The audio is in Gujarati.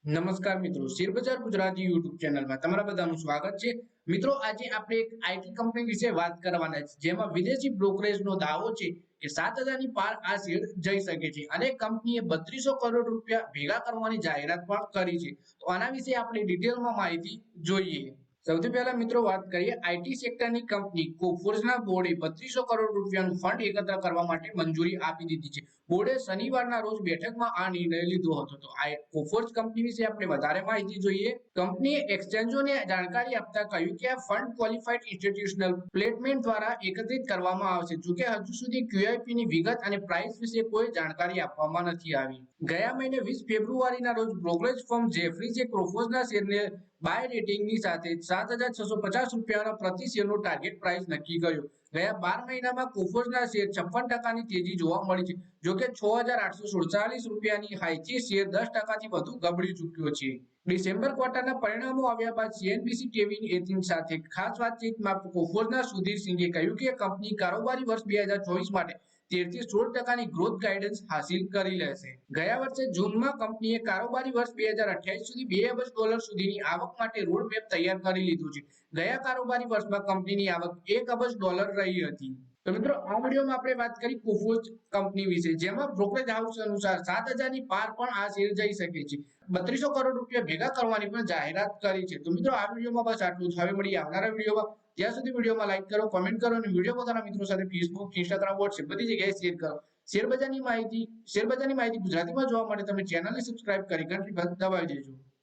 નમસ્કાર મિત્રો, શેરબજાર ગુજરાતી યુટ્યુબ ચેનલમાં તમારા બધાનું સ્વાગત છે। મિત્રો, આજે આપણે એક આઈટી કંપની વિશે વાત કરવાના છે, જેમાં વિદેશી બ્રોકરેજનો દાવો છે કે 7,000 ની પાર આ શેર જઈ શકે છે અને કંપનીએ 3200 કરોડ રૂપિયા ભેગા કરવાની જાહેરાત પણ કરી છે। તો આના વિશે આપણે ડિટેલમાં માહિતી જોઈએ। સૌથી પહેલા મિત્રો વાત કરીએ આઈટી સેક્ટરની કંપની કોફોર્જના બોર્ડે 3200 કરોડ રૂપિયાનું ફંડ એકત્ર કરવા માટે મંજૂરી આપી દીધી છે। બોર્ડે શનિવારના રોજ બેઠકમાં આ નિર્ણય લીધો હતો। તો આ કોફોર્જ કંપની વિશે આપણે વધારે માહિતી જોઈએ। કંપનીએ એક્સચેન્જોને જાણકારી આપતા કહ્યું કે આ ફંડ ક્વોલિફાઈડ ઇન્સ્ટિટ્યુશનલ પ્લેસમેન્ટ દ્વારા એકત્રિત કરવામાં આવશે। જોકે હજુ સુધી ક્યુઆઈપી ની વિગત અને પ્રાઇસ વિશે કોઈ જાણકારી આપવામાં નથી આવી। ગયા મહિને 20 ફેબ્રુઆરીના રોજ બ્રોકરેજ ફર્મ જેફરીઝે કોફોર્જના શેરને બાય રેટિંગની સાથે 7,650 રૂપિયાના પ્રતિ શેરનો ટાર્ગેટ પ્રાઇસ નક્કી કર્યો। ગયા 12 મહિનામાં કોફોર્જના શેર 56% તેજી જોવા મળી છે। જોકે 6,847 રૂપિયાની હાઈથી શેર 10%થી વધુ ગબડી ચૂક્યો છે। ડિસેમ્બર ક્વાર્ટરના પરિણામો આવ્યા બાદ સીએનબીસી ટીવી 18 સાથે ખાસ વાતચીતમાં કોફોર્જના સુધીર સિંઘે કહ્યું કે કંપની કારોબારી વર્ષ 2024 માટે 13 થી 16% ગ્રોથ ગાઇડન્સ હાંસિલ કરી લેશે। ગયા વર્ષે જૂનમાં કંપનીએ કારોબારી વર્ષ 2028 સુધી $2 અબજ સુધીની આવક માટે રોડ મેપ તૈયાર કરી લીધું છે। ગયા કારોબારી વર્ષમાં કંપનીની આવક $1 અબજ રહી હતી। તો મિત્રો, આ વિડીયોમાં આપણે વાત કરી કોફોર્જ કંપની વિશે, જેમાં બ્રોકરેજ હાઉસ અનુસાર 7,000 ની પાર પણ આ શેર જઈ શકે છે। 3200 કરોડ રૂપિયા ભેગા કરવાની પણ જાહેરાત કરી છે। તો મિત્રો, આ વિડીયોમાં બસ આટલું જ। હવે મળીએ આવનારા વિડીયોમાં। ત્યાં સુધી વિડીયોમાં લાઈક કરો, કમેન્ટ કરો અને વિડીયો પોતાના મિત્રો સાથે ફેસબુક, ઇન્સ્ટાગ્રામ, વોટ્સએપ બધી જગ્યાએ શેર કરો। શેરબજારની માહિતી ગુજરાતીમાં જોવા માટે તમે ચેનલને સબસ્ક્રાઇબ કરી ઘંટી દબાવી દેજો।